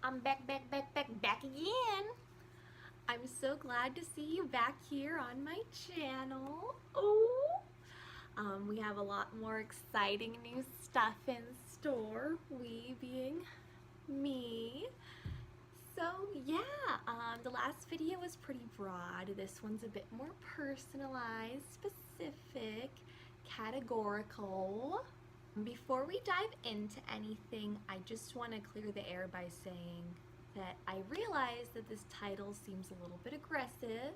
I'm back again. I'm so glad to see you back here on my channel. Oh, we have a lot more exciting new stuff in store, we being me. So yeah, the last video was pretty broad. This one's a bit more personalized, specific, categorical. Before we dive into anything, I just want to clear the air by saying that I realize that this title seems a little bit aggressive,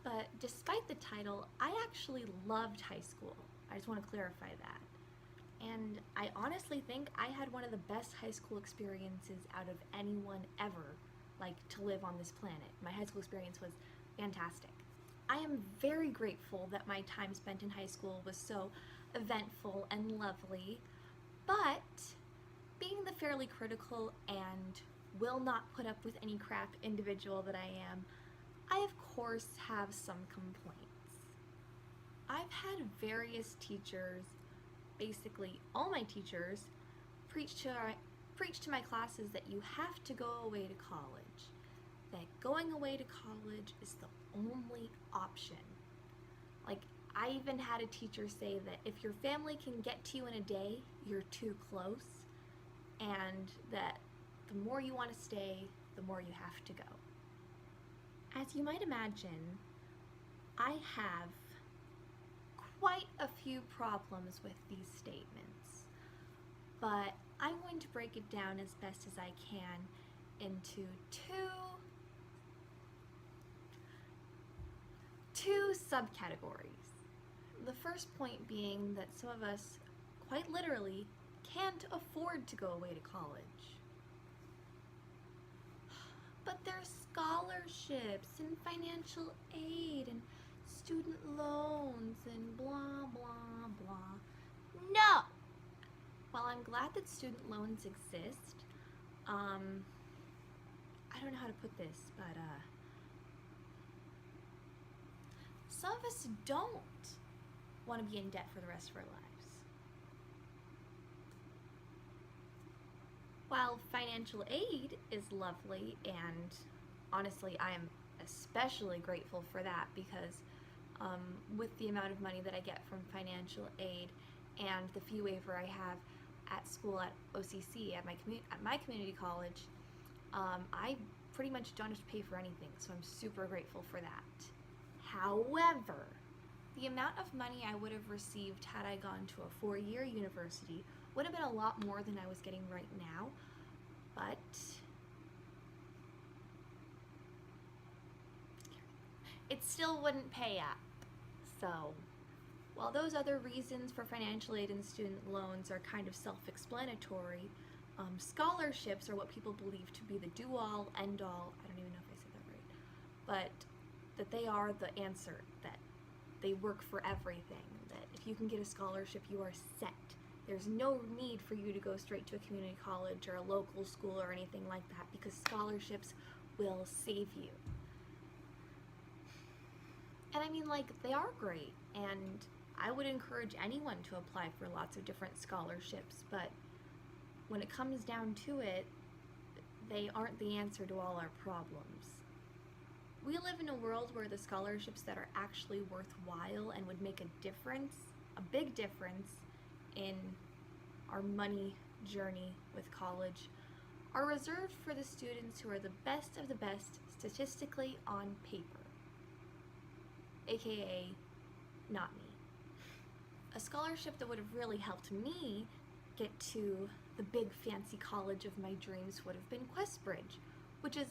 but despite the title, I actually loved high school. I just want to clarify that. And I honestly think I had one of the best high school experiences out of anyone ever, like, to live on this planet. My high school experience was fantastic. I am very grateful that my time spent in high school was so eventful and lovely, but being the fairly critical and will not put up with any crap individual that I am, I of course have some complaints. I've had various teachers, basically all my teachers, preach to my classes that you have to go away to college, that going away to college is the only option. Like, I even had a teacher say that if your family can get to you in a day, you're too close, and that the more you want to stay, the more you have to go. As you might imagine, I have quite a few problems with these statements, but I'm going to break it down as best as I can into two subcategories. The first point being that some of us, quite literally, can't afford to go away to college. But there's scholarships and financial aid and student loans and blah, blah, blah. No! While I'm glad that student loans exist, I don't know how to put this, but some of us don't want to be in debt for the rest of our lives. While financial aid is lovely, and honestly I am especially grateful for that, because with the amount of money that I get from financial aid and the fee waiver I have at school at OCC, at my community college, I pretty much don't have to pay for anything, so I'm super grateful for that. However, the amount of money I would have received had I gone to a 4-year university would have been a lot more than I was getting right now, but it still wouldn't pay up. So, while those other reasons for financial aid and student loans are kind of self-explanatory, scholarships are what people believe to be the do-all, end-all, I don't even know if I said that right, but that they are the answer, that they work for everything, that if you can get a scholarship, you are set. There's no need for you to go straight to a community college or a local school or anything like that, because scholarships will save you. And I mean, like, they are great, and I would encourage anyone to apply for lots of different scholarships, but when it comes down to it, they aren't the answer to all our problems. We live in a world where the scholarships that are actually worthwhile and would make a difference, a big difference, in our money journey with college, are reserved for the students who are the best of the best statistically on paper, aka not me. A scholarship that would have really helped me get to the big fancy college of my dreams would have been Questbridge, which is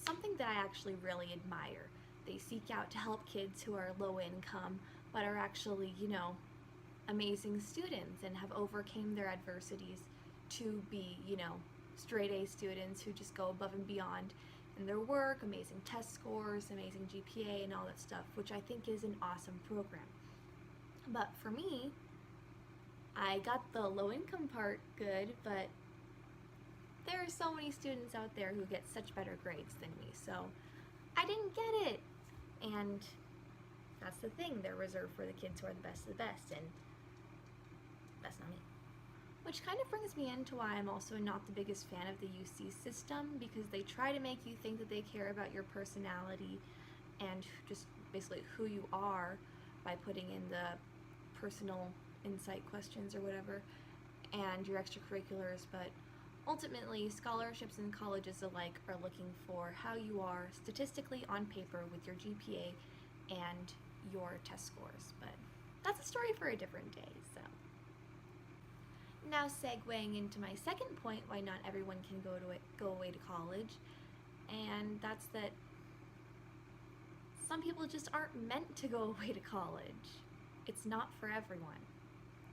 something that I actually really admire. They seek out to help kids who are low income but are actually, you know, amazing students and have overcame their adversities to be, you know, straight A students who just go above and beyond in their work, amazing test scores, amazing GPA and all that stuff, which I think is an awesome program. But for me, I got the low income part good, but there are so many students out there who get such better grades than me, so I didn't get it. And that's the thing, they're reserved for the kids who are the best of the best, and that's not me. Which kind of brings me into why I'm also not the biggest fan of the UC system, because they try to make you think that they care about your personality and just basically who you are by putting in the personal insight questions or whatever and your extracurriculars, but ultimately scholarships and colleges alike are looking for how you are statistically on paper with your GPA and your test scores. But that's a story for a different day. So now segueing into my second point, why not everyone can go away to college, and that's that some people just aren't meant to go away to college. It's not for everyone.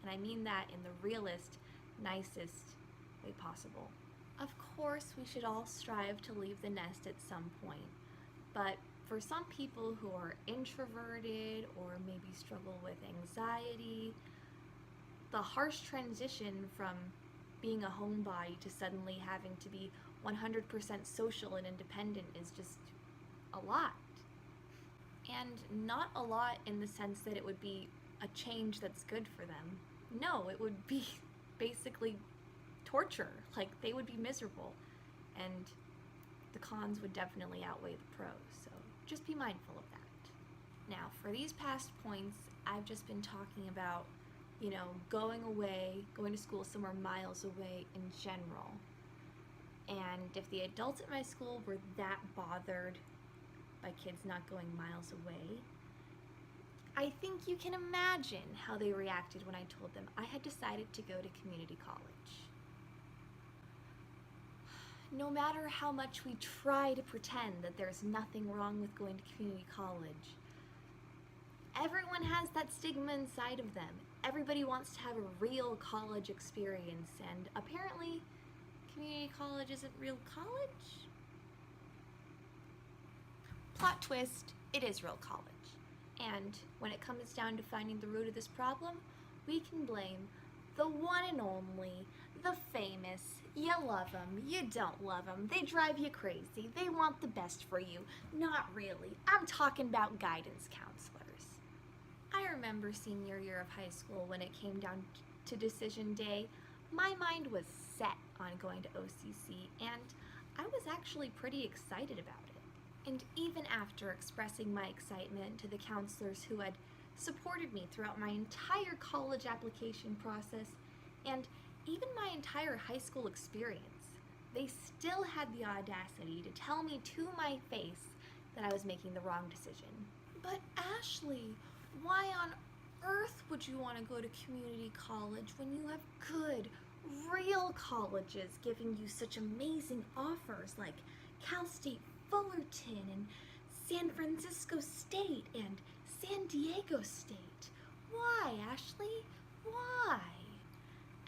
And I mean that in the realest, nicest way possible. Of course, we should all strive to leave the nest at some point, but for some people who are introverted or maybe struggle with anxiety, the harsh transition from being a homebody to suddenly having to be 100% social and independent is just a lot. And not a lot in the sense that it would be a change that's good for them. No, it would be basically torture. Like, they would be miserable. And the cons would definitely outweigh the pros. So just be mindful of that. Now, for these past points, I've just been talking about, going away, going to school somewhere miles away in general. And if the adults at my school were that bothered by kids not going miles away, I think you can imagine how they reacted when I told them I had decided to go to community college. No matter how much we try to pretend that there's nothing wrong with going to community college, everyone has that stigma inside of them. Everybody wants to have a real college experience, and apparently community college isn't real college. Plot twist, it is real college. And when it comes down to finding the root of this problem, we can blame the one and only, the famous, you love them, you don't love them, they drive you crazy, they want the best for you. Not really. I'm talking about guidance counselors. I remember senior year of high school when it came down to decision day, my mind was set on going to OCC, and I was actually pretty excited about it. And even after expressing my excitement to the counselors who had supported me throughout my entire college application process and even my entire high school experience, they still had the audacity to tell me to my face that I was making the wrong decision. But Ashley, why on earth would you want to go to community college when you have good, real colleges giving you such amazing offers like Cal State Fullerton and San Francisco State and San Diego State? Why, Ashley? Why?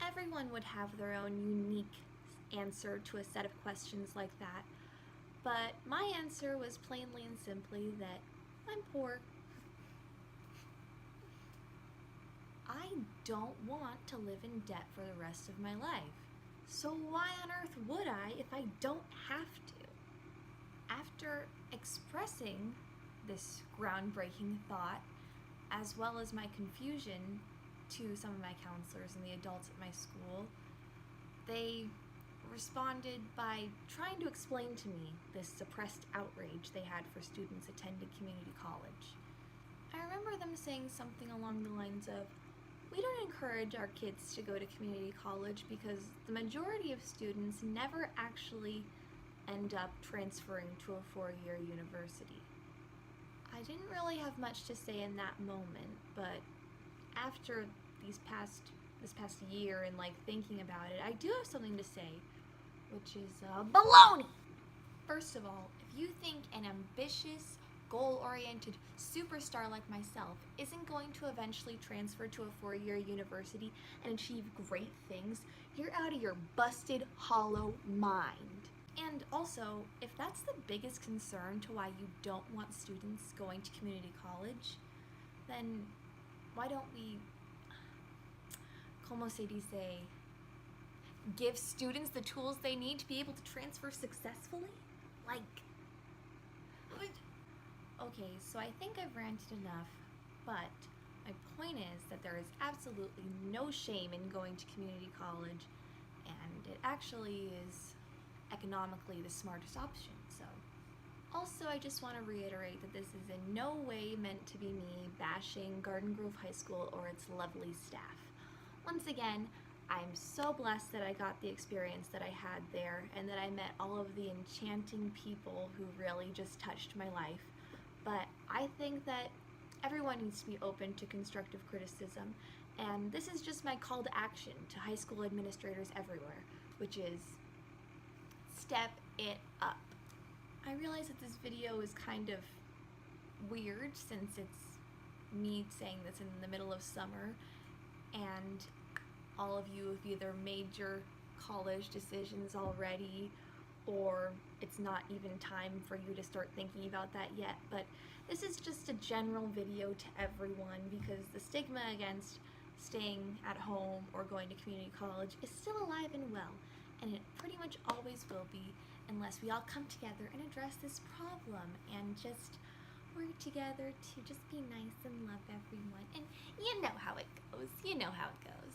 Everyone would have their own unique answer to a set of questions like that, but my answer was plainly and simply that I'm poor. I don't want to live in debt for the rest of my life. So why on earth would I if I don't have to? After expressing this groundbreaking thought, as well as my confusion to some of my counselors and the adults at my school, they responded by trying to explain to me this suppressed outrage they had for students attending community college. I remember them saying something along the lines of, "We don't encourage our kids to go to community college because the majority of students never actually end up transferring to a four-year university." I didn't really have much to say in that moment, but after this past year and thinking about it, I do have something to say, which is baloney! First of all, if you think an ambitious, goal-oriented superstar like myself isn't going to eventually transfer to a four-year university and achieve great things, you're out of your busted, hollow mind. And also, if that's the biggest concern to why you don't want students going to community college, then why don't we, como se dice, give students the tools they need to be able to transfer successfully? Okay, so I think I've ranted enough, but My point is that there is absolutely no shame in going to community college, and it actually is economically the smartest option. So, also, I just want to reiterate that this is in no way meant to be me bashing Garden Grove High School or its lovely staff. Once again, I'm so blessed that I got the experience that I had there and that I met all of the enchanting people who really just touched my life. But I think that everyone needs to be open to constructive criticism, and this is just my call to action to high school administrators everywhere, which is step it up. I realize that this video is kind of weird since it's me saying this in the middle of summer, and all of you have either made your college decisions already, or it's not even time for you to start thinking about that yet. But this is just a general video to everyone because the stigma against staying at home or going to community college is still alive and well, and it pretty much always will be unless we all come together and address this problem and just work together to just be nice and love everyone. And you know how it goes. You know how it goes.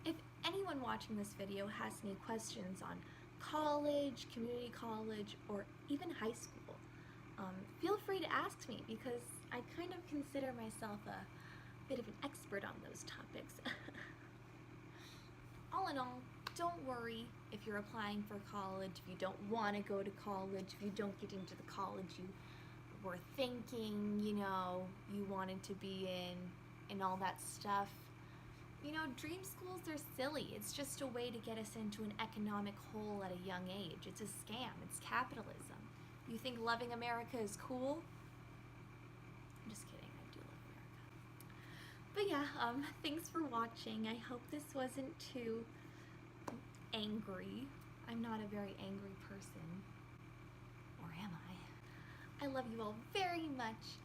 If anyone watching this video has any questions on college, community college, or even high school, feel free to ask me because I kind of consider myself a bit of an expert on those topics. All in all, don't worry if you're applying for college, if you don't want to go to college, if you don't get into the college you were thinking, you wanted to be in, and all that stuff. Dream schools are silly. It's just a way to get us into an economic hole at a young age. It's a scam. It's capitalism. You think loving America is cool? I'm just kidding. I do love America. But yeah, thanks for watching. I hope this wasn't too angry. I'm not a very angry person. Or am I? I love you all very much.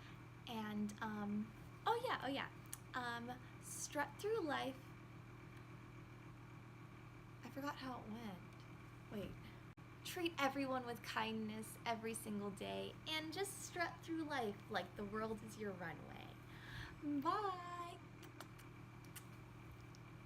And, oh yeah. Strut through life. I forgot how it went. Wait. Treat everyone with kindness every single day and just strut through life like the world is your runway. Bye!